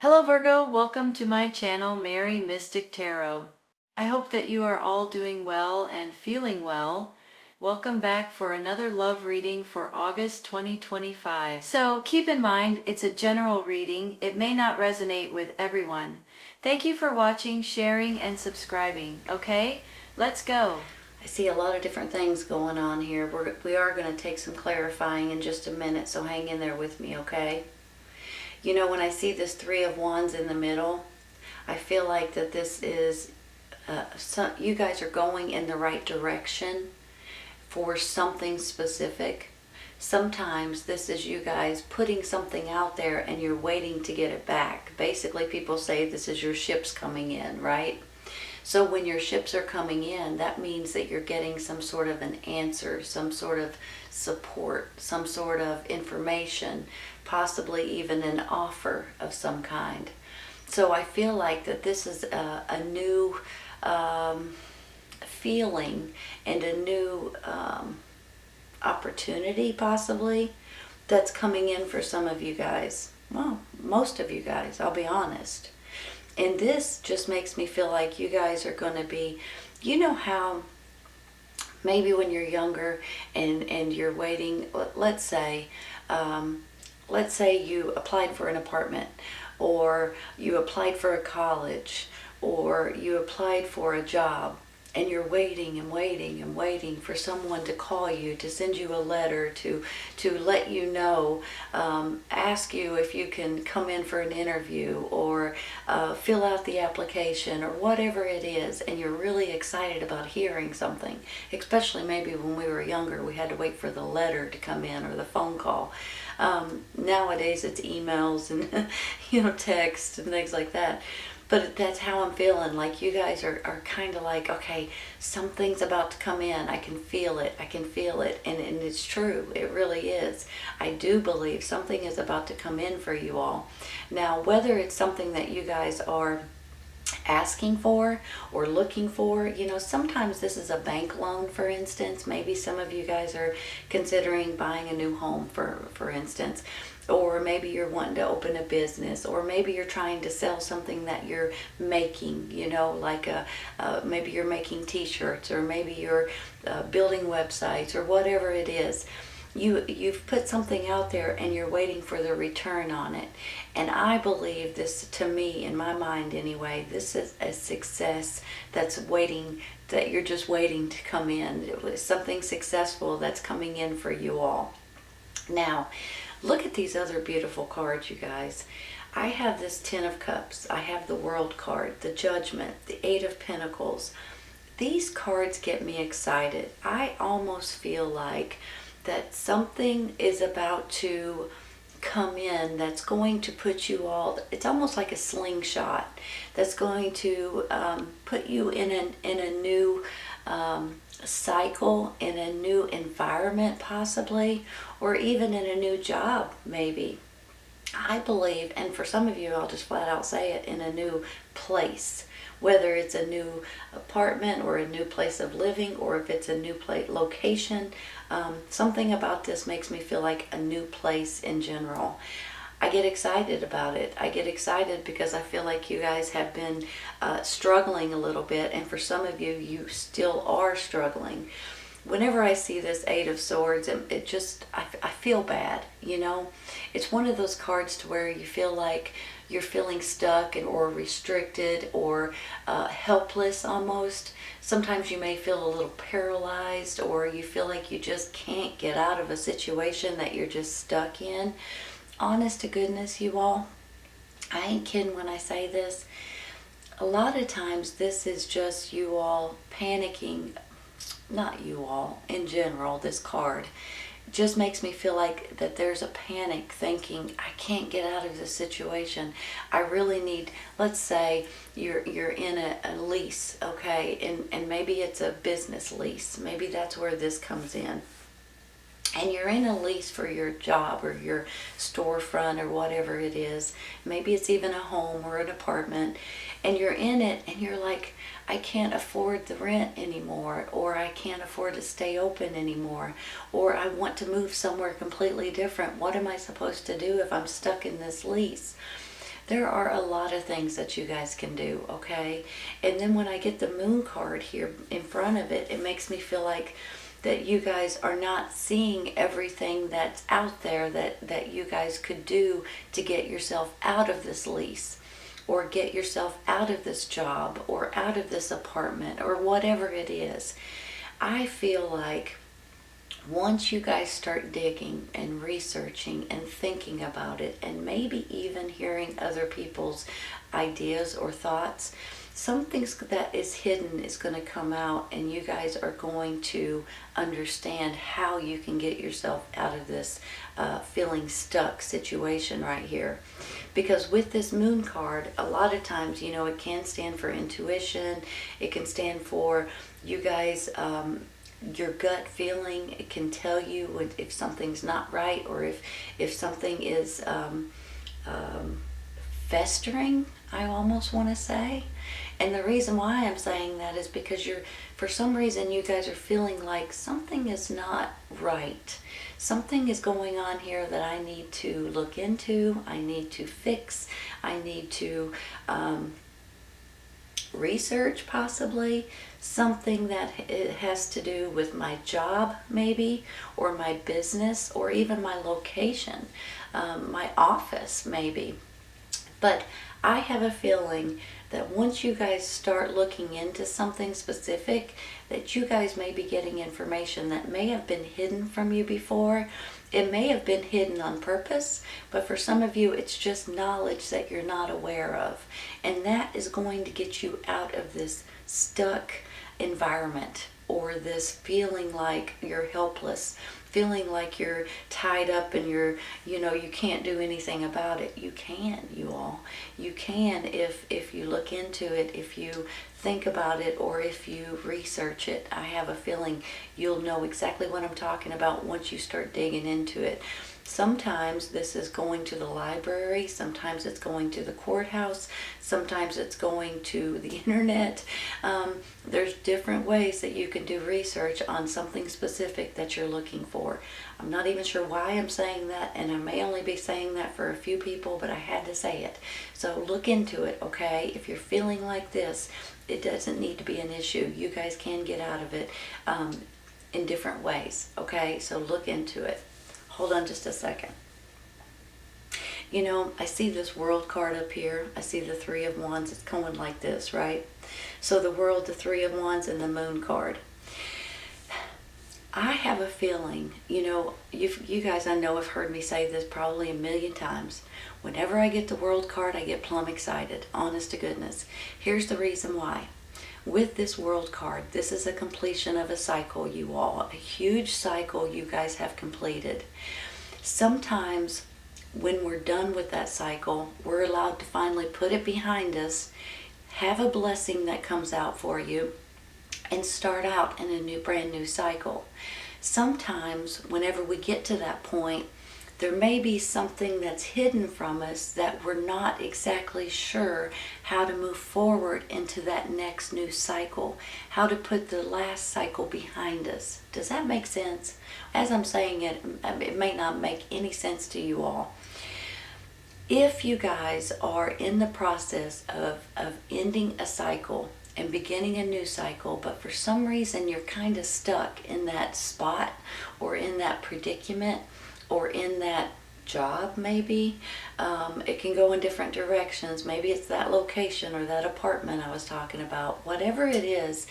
Hello Virgo, welcome to my channel, Mary Mystic Tarot. I hope that you are all doing well and feeling well. Welcome back for another love reading for August 2025. So keep in mind, it's a general reading. It may not resonate with everyone. Thank you for watching, sharing, and subscribing. Okay, let's go. I see a lot of different things going on here. We are going to take some clarifying in just a minute, so hang in there with me, okay? You know, when I see this Three of Wands in the middle, I feel like that this is, you guys are going in the right direction for something specific. Sometimes this is you guys putting something out there and you're waiting to get it back. Basically, people say this is your ships coming in, right? So when your ships are coming in, that means that you're getting some sort of an answer, some sort of support, some sort of information, possibly even an offer of some kind. So I feel like that this is a new feeling and a new opportunity possibly that's coming in for some of you guys. Well, most of you guys, I'll be honest. And this just makes me feel like you guys are going to be, you know how maybe when you're younger and you're waiting, let's say you applied for an apartment, or you applied for a college, or you applied for a job, and you're waiting and waiting and waiting for someone to call you, to send you a letter, to let you know, ask you if you can come in for an interview, or fill out the application, or whatever it is, and you're really excited about hearing something. Especially maybe when we were younger, we had to wait for the letter to come in or the phone call. Nowadays it's emails and text and things like that. But that's how I'm feeling. Like you guys are kind of like, okay, something's about to come in. I can feel it. I can feel it. And it's true. It really is. I do believe something is about to come in for you all. Now, whether it's something that you guys are asking for or looking for, sometimes this is a bank loan, for instance. Maybe some of you guys are considering buying a new home, for instance. Or maybe you're wanting to open a business, or maybe you're trying to sell something that you're making, like maybe you're making t-shirts, or maybe you're building websites, or whatever it is. You've put something out there and you're waiting for the return on it. And I believe this, to me, in my mind anyway, this is a success that's waiting, that you're just waiting to come in. It was something successful that's coming in for you all. Now, look at these other beautiful cards, you guys. I have this Ten of Cups. I have the World card, the Judgment, the Eight of Pentacles. These cards get me excited. I almost feel like that something is about to come in that's going to put you all, it's almost like a slingshot that's going to put you in a new cycle, in a new environment possibly, or even in a new job maybe. I believe, and for some of you, I'll just flat out say it, in a new place. Whether it's a new apartment or a new place of living, or if it's a new location, something about this makes me feel like a new place in general. I get excited about it. I get excited because I feel like you guys have been struggling a little bit, and for some of you, you still are struggling. Whenever I see this Eight of Swords, it just, I feel bad, It's one of those cards to where you feel like you're feeling stuck or restricted or helpless almost. Sometimes you may feel a little paralyzed, or you feel like you just can't get out of a situation that you're just stuck in. Honest to goodness, you all, I ain't kidding when I say this. A lot of times this is just you all panicking. Not you all, in general, this card just makes me feel like that there's a panic, thinking, I can't get out of this situation. I really need, let's say you're in a lease, okay, and maybe it's a business lease. Maybe that's where this comes in. And you're in a lease for your job or your storefront or whatever it is. Maybe it's even a home or an apartment. And you're in it and you're like, I can't afford the rent anymore, or I can't afford to stay open anymore, or I want to move somewhere completely different. What am I supposed to do if I'm stuck in this lease? There are a lot of things that you guys can do, okay? And then when I get the moon card here in front of it, it makes me feel like that you guys are not seeing everything that's out there that you guys could do to get yourself out of this lease, or get yourself out of this job, or out of this apartment, or whatever it is. I feel like once you guys start digging and researching and thinking about it, and maybe even hearing other people's ideas or thoughts, something that is hidden is going to come out, and you guys are going to understand how you can get yourself out of this feeling stuck situation right here. Because with this moon card, a lot of times, you know, it can stand for intuition. It can stand for you guys, your gut feeling. It can tell you if something's not right, or if something is festering, I almost want to say. And the reason why I'm saying that is because for some reason, you guys are feeling like something is not right. Something is going on here that I need to look into, I need to fix, I need to research, possibly something that it has to do with my job maybe, or my business, or even my location, my office maybe. But I have a feeling that once you guys start looking into something specific, that you guys may be getting information that may have been hidden from you before. It may have been hidden on purpose, but for some of you, it's just knowledge that you're not aware of. And that is going to get you out of this stuck environment, or this feeling like you're helpless, feeling like you're tied up and you can't do anything about it. You can, you all. You can if you look into it, if you think about it, or if you research it. I have a feeling you'll know exactly what I'm talking about once you start digging into it. Sometimes this is going to the library, sometimes it's going to the courthouse, sometimes it's going to the internet. There's different ways that you can do research on something specific that you're looking for. I'm not even sure why I'm saying that, and I may only be saying that for a few people, but I had to say it. So look into it, okay? If you're feeling like this, it doesn't need to be an issue. You guys can get out of it in different ways, okay? So look into it. Hold on just a second. You know, I see this World card up here. I see the Three of Wands. It's going like this, right? So the World, the Three of Wands, and the Moon card. I have a feeling, you guys I know have heard me say this probably a million times. Whenever I get the World card, I get plumb excited. Honest to goodness. Here's the reason why. With this World card, this is a completion of a cycle, you all. A huge cycle you guys have completed. Sometimes when we're done with that cycle, we're allowed to finally put it behind us, have a blessing that comes out for you, and start out in a brand new cycle. Sometimes whenever we get to that point, there may be something that's hidden from us that we're not exactly sure how to move forward into that next new cycle, how to put the last cycle behind us. Does that make sense? As I'm saying it, it may not make any sense to you all. If you guys are in the process of ending a cycle and beginning a new cycle, but for some reason you're kind of stuck in that spot, or in that predicament, or in that job maybe, it can go in different directions. Maybe it's that location or that apartment I was talking about. Whatever it is,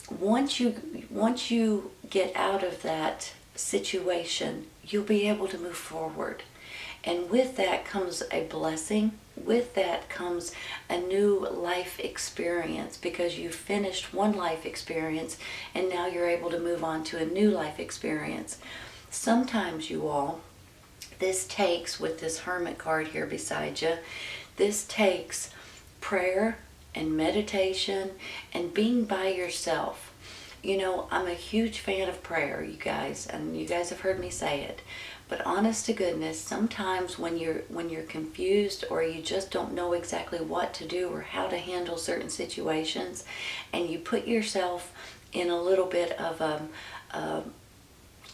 once you get out of that situation, you'll be able to move forward. And with that comes a blessing. With that comes a new life experience, because you finished one life experience and now you're able to move on to a new life experience. Sometimes, you all, this takes, with this Hermit card here beside you, this takes prayer and meditation and being by yourself. I'm a huge fan of prayer, you guys, and you guys have heard me say it. But honest to goodness, sometimes when you're confused, or you just don't know exactly what to do or how to handle certain situations, and you put yourself in a little bit of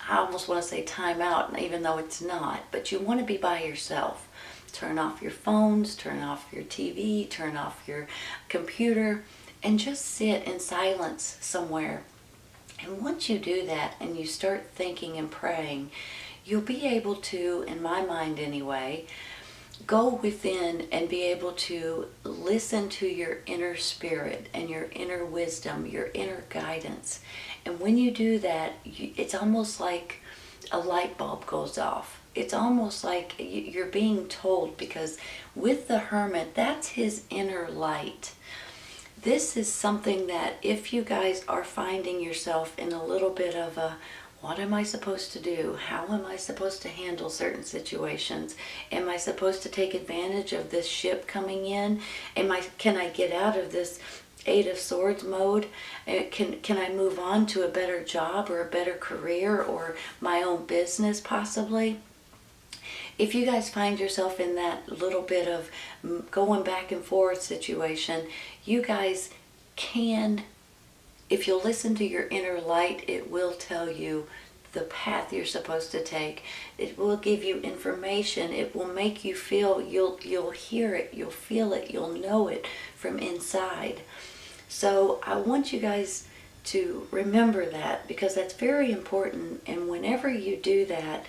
I almost want to say time out, even though it's not, but you want to be by yourself. turn off your phones, turn off your TV, turn off your computer, and just sit in silence somewhere. And once you do that and you start thinking and praying, you'll be able to, in my mind anyway, go within and be able to listen to your inner spirit and your inner wisdom, your inner guidance. And when you do that, it's almost like a light bulb goes off. It's almost like you're being told, because with the hermit, that's his inner light. This is something that if you guys are finding yourself in a little bit of a, what am I supposed to do? How am I supposed to handle certain situations? Am I supposed to take advantage of this ship coming in? Can I get out of this Eight of Swords mode? Can I move on to a better job or a better career or my own business possibly? If you guys find yourself in that little bit of going back and forth situation, you guys can, if you'll listen to your inner light, it will tell you the path you're supposed to take. It will give you information. It will make you feel, you'll hear it, you'll feel it, you'll know it from inside. So I want you guys to remember that, because that's very important. And whenever you do that,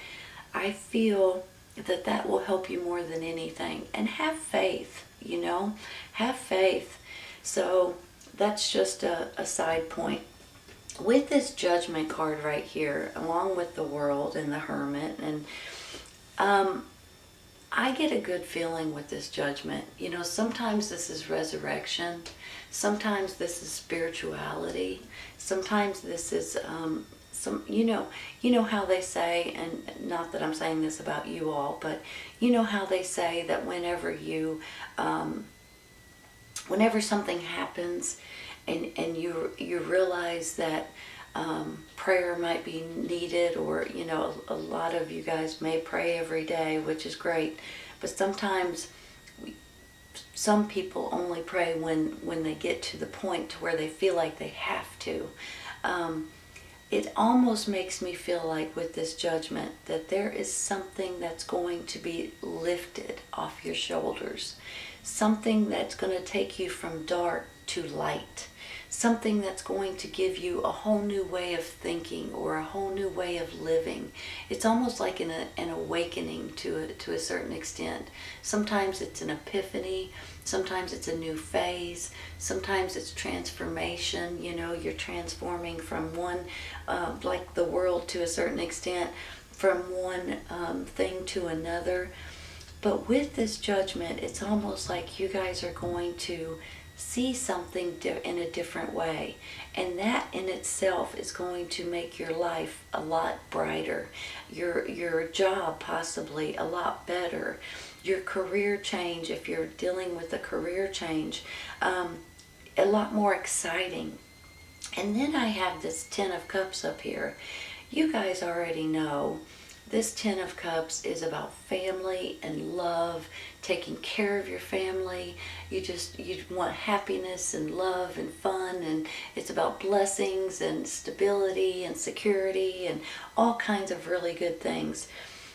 I feel that will help you more than anything. And have faith, have faith. So that's just a side point. With this Judgment card right here, along with the World and the Hermit, and I get a good feeling with this Judgment. Sometimes this is resurrection. Sometimes this is spirituality. Sometimes this is you know how they say, and not that I'm saying this about you all, but you know how they say that whenever something happens and you realize that prayer might be needed, or a lot of you guys may pray every day, which is great, but sometimes some people only pray when they get to the point to where they feel like they have to. It almost makes me feel like with this Judgment that there is something that's going to be lifted off your shoulders. Something that's going to take you from dark to light. Something that's going to give you a whole new way of thinking or a whole new way of living. It's almost like an awakening to a certain extent. Sometimes it's an epiphany. Sometimes it's a new phase. Sometimes it's transformation. You're transforming from one, like the world to a certain extent, from one thing to another. But with this Judgment, it's almost like you guys are going to see something in a different way. And that in itself is going to make your life a lot brighter. Your job possibly a lot better. Your career change, if you're dealing with a career change, a lot more exciting. And then I have this Ten of Cups up here. You guys already know this Ten of Cups is about family and love, taking care of your family. You want happiness and love and fun, and it's about blessings and stability and security and all kinds of really good things.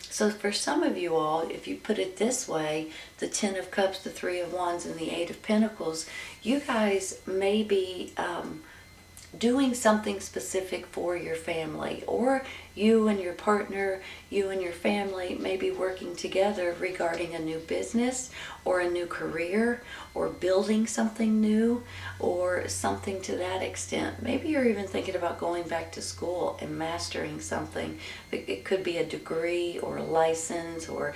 So for some of you all, if you put it this way, the Ten of Cups, the Three of Wands, and the Eight of Pentacles, you guys may be doing something specific for your family, or you and your partner, you and your family may be working together regarding a new business or a new career or building something new or something to that extent. Maybe you're even thinking about going back to school and mastering something. It could be a degree or a license or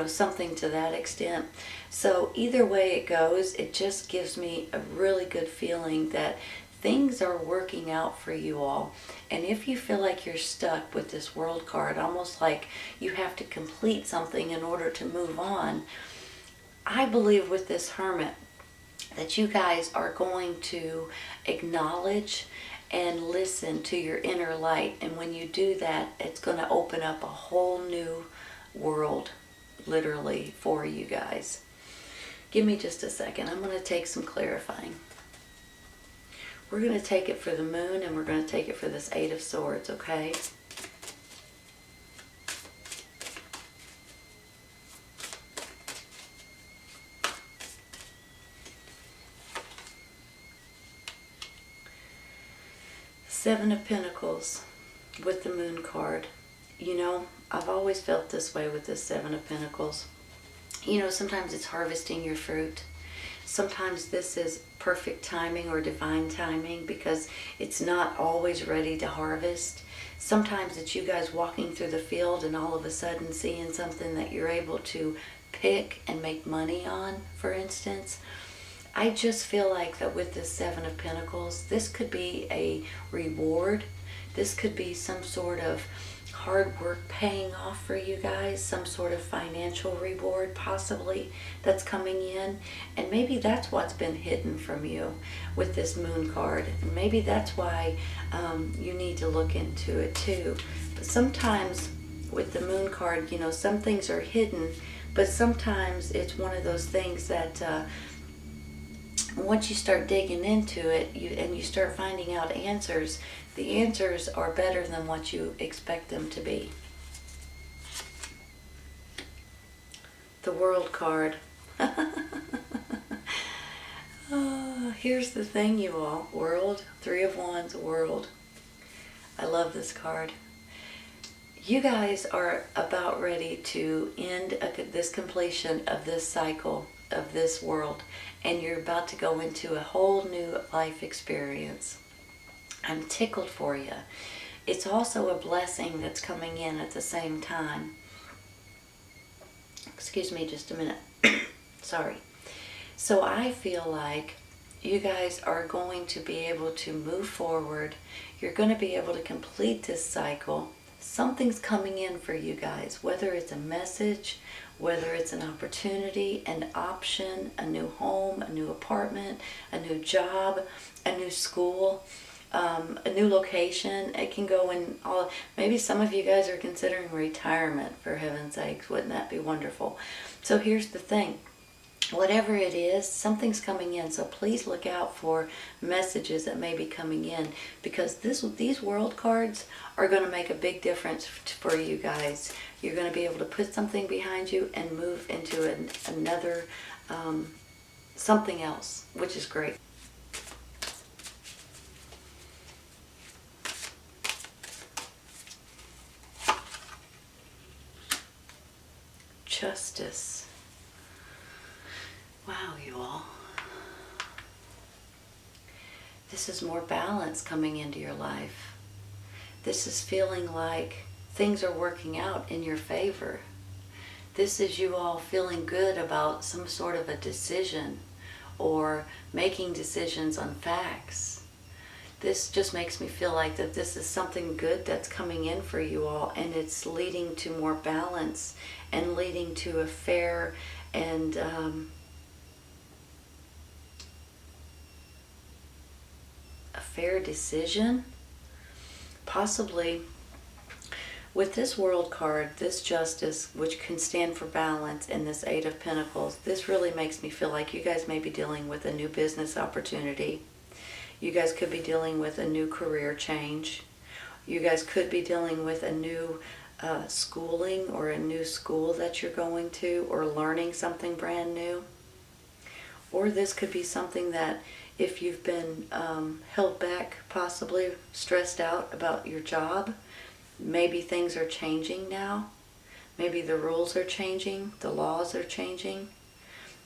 something to that extent. So either way it goes, it just gives me a really good feeling that things are working out for you all. And if you feel like you're stuck with this World card, almost like you have to complete something in order to move on, I believe with this Hermit that you guys are going to acknowledge and listen to your inner light. And when you do that, it's going to open up a whole new world, literally, for you guys. Give me just a second. I'm going to take some clarifying. We're going to take it for the Moon, and we're going to take it for this Eight of Swords, okay? Seven of Pentacles with the Moon card. You know, I've always felt this way with this Seven of Pentacles. You know, sometimes it's harvesting your fruit. Sometimes this is perfect timing or divine timing because it's not always ready to harvest. Sometimes it's you guys walking through the field and all of a sudden seeing something that you're able to pick and make money on, for instance. I just feel like that with this Seven of Pentacles, this could be a reward. This could be some sort of hard work paying off for you guys, some sort of financial reward possibly that's coming in. And maybe that's what's been hidden from you with this Moon card. And maybe that's why you need to look into it too. But sometimes with the Moon card, you know, some things are hidden, but sometimes it's one of those things that once you start digging into it and you start finding out answers, the answers are better than what you expect them to be. The World card. Here's the thing, you all. World, Three of Wands, World. I love this card. You guys are about ready to end this completion of this cycle of this world, and you're about to go into a whole new life experience. I'm tickled for you. It's also a blessing that's coming in at the same time. Excuse me just a minute. Sorry. So I feel like you guys are going to be able to move forward. You're going to be able to complete this cycle. Something's coming in for you guys, whether it's a message, whether it's an opportunity, an option, a new home, a new apartment, a new job, a new school, a new location. It can go in all. Maybe some of you guys are considering retirement, for heaven's sakes. Wouldn't that be wonderful? So here's the thing. Whatever it is, something's coming in. So please look out for messages that may be coming in, because these world cards are going to make a big difference for you guys. You're going to be able to put something behind you and move into another something else, which is great. Justice. Wow, you all. This is more balance coming into your life. This is feeling like things are working out in your favor. This is you all feeling good about some sort of a decision or making decisions on facts. This just makes me feel like that this is something good that's coming in for you all, and it's leading to more balance and leading to a fair and fair decision, possibly. With this World card, this Justice, which can stand for balance, and this Eight of Pentacles, this really makes me feel like you guys may be dealing with a new business opportunity. You guys could be dealing with a new career change. You guys could be dealing with a new schooling or a new school that you're going to, or learning something brand new. Or this could be something that if you've been held back, possibly stressed out about your job, maybe things are changing now. Maybe the rules are changing, the laws are changing.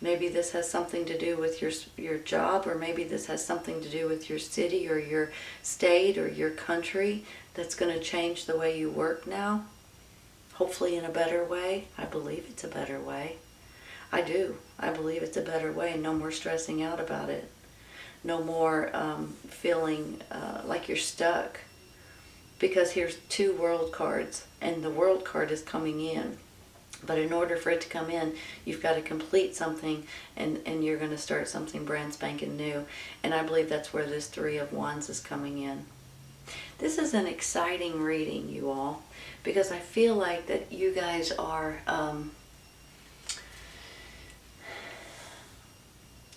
Maybe this has something to do with your job, or maybe this has something to do with your city or your state or your country that's going to change the way you work now. Hopefully in a better way. I believe it's a better way. I do. I believe it's a better way. No more stressing out about it. No more feeling like you're stuck. Because here's two World cards, and the World card is coming in. But in order for it to come in, you've got to complete something, and you're going to start something brand spanking new. And I believe that's where this Three of Wands is coming in. This is an exciting reading, you all, because I feel like that you guys are...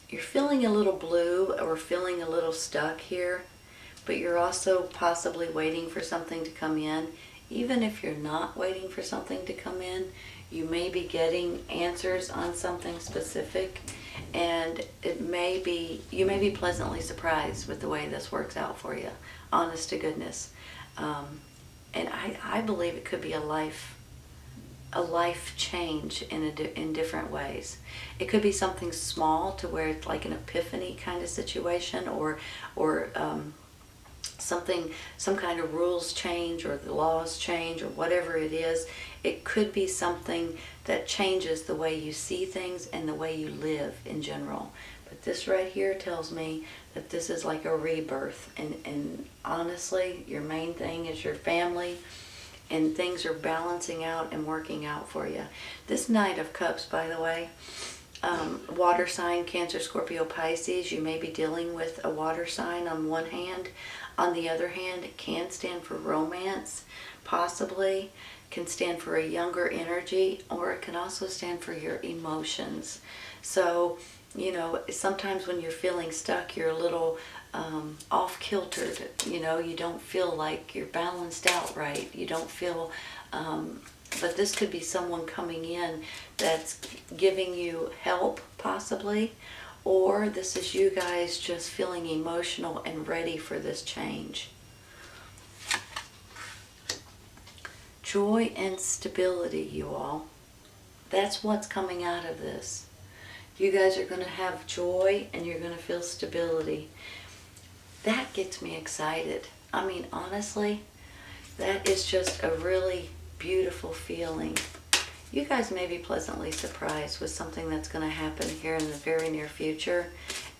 you're feeling a little blue or feeling a little stuck here, but you're also possibly waiting for something to come in. Even if you're not waiting for something to come in, you may be getting answers on something specific, and you may be pleasantly surprised with the way this works out for you, honest to goodness. And I believe it could be a life change in different ways. It could be something small to where it's like an epiphany kind of situation, or some kind of rules change or the laws change or whatever it is. It could be something that changes the way you see things and the way you live in general. But this right here tells me that this is like a rebirth, and honestly, your main thing is your family, and things are balancing out and working out for you. This Knight of Cups, by the way, water sign, Cancer, Scorpio, Pisces, you may be dealing with a water sign on one hand. On the other hand, it can stand for romance, possibly, can stand for a younger energy, or it can also stand for your emotions. So, you know, sometimes when you're feeling stuck, you're a little off-kiltered, you know, you don't feel like you're balanced out right. You don't feel, but this could be someone coming in that's giving you help, possibly, or this is you guys just feeling emotional and ready for this change. Joy and stability, you all. That's what's coming out of this. You guys are going to have joy and you're going to feel stability. That gets me excited. I mean, honestly, that is just a really beautiful feeling. You guys may be pleasantly surprised with something that's going to happen here in the very near future,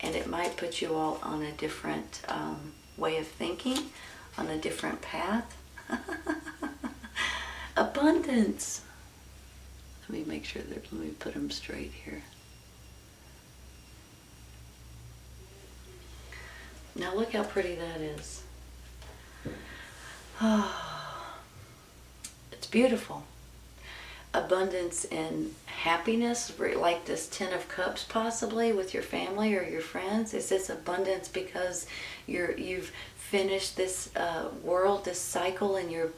and it might put you all on a different way of thinking, on a different path. Abundance. Let me make sure that, let me put them straight here. Now look how pretty that is. It's beautiful. Abundance and happiness, like this Ten of Cups possibly with your family or your friends. Is this abundance because you've finished this world, this cycle, and you're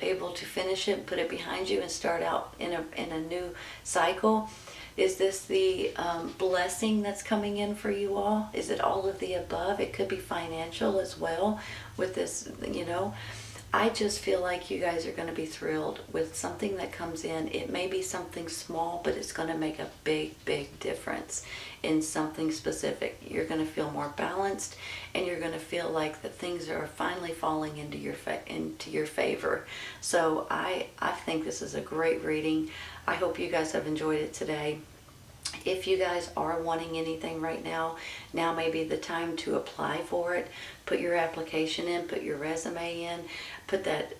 able to finish it and put it behind you and start out in a new cycle? Is this the blessing that's coming in for you all? Is it all of the above? It could be financial as well with this, you know. I just feel like you guys are going to be thrilled with something that comes in. It may be something small, but it's going to make a big, big difference in something specific. You're going to feel more balanced, and you're going to feel like that things are finally falling into your favor. So I think this is a great reading. I hope you guys have enjoyed it today. If you guys are wanting anything right now may be the time to apply for it. Put your application in, put your resume in, put that,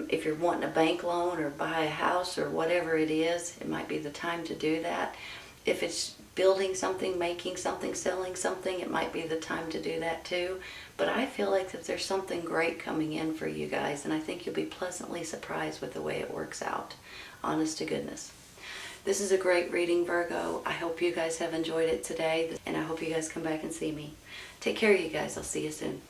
if you're wanting a bank loan or buy a house or whatever it is, it might be the time to do that. If it's building something, making something, selling something, it might be the time to do that too. But I feel like that there's something great coming in for you guys, and I think you'll be pleasantly surprised with the way it works out. Honest to goodness. This is a great reading, Virgo. I hope you guys have enjoyed it today, and I hope you guys come back and see me. Take care, you guys. I'll see you soon.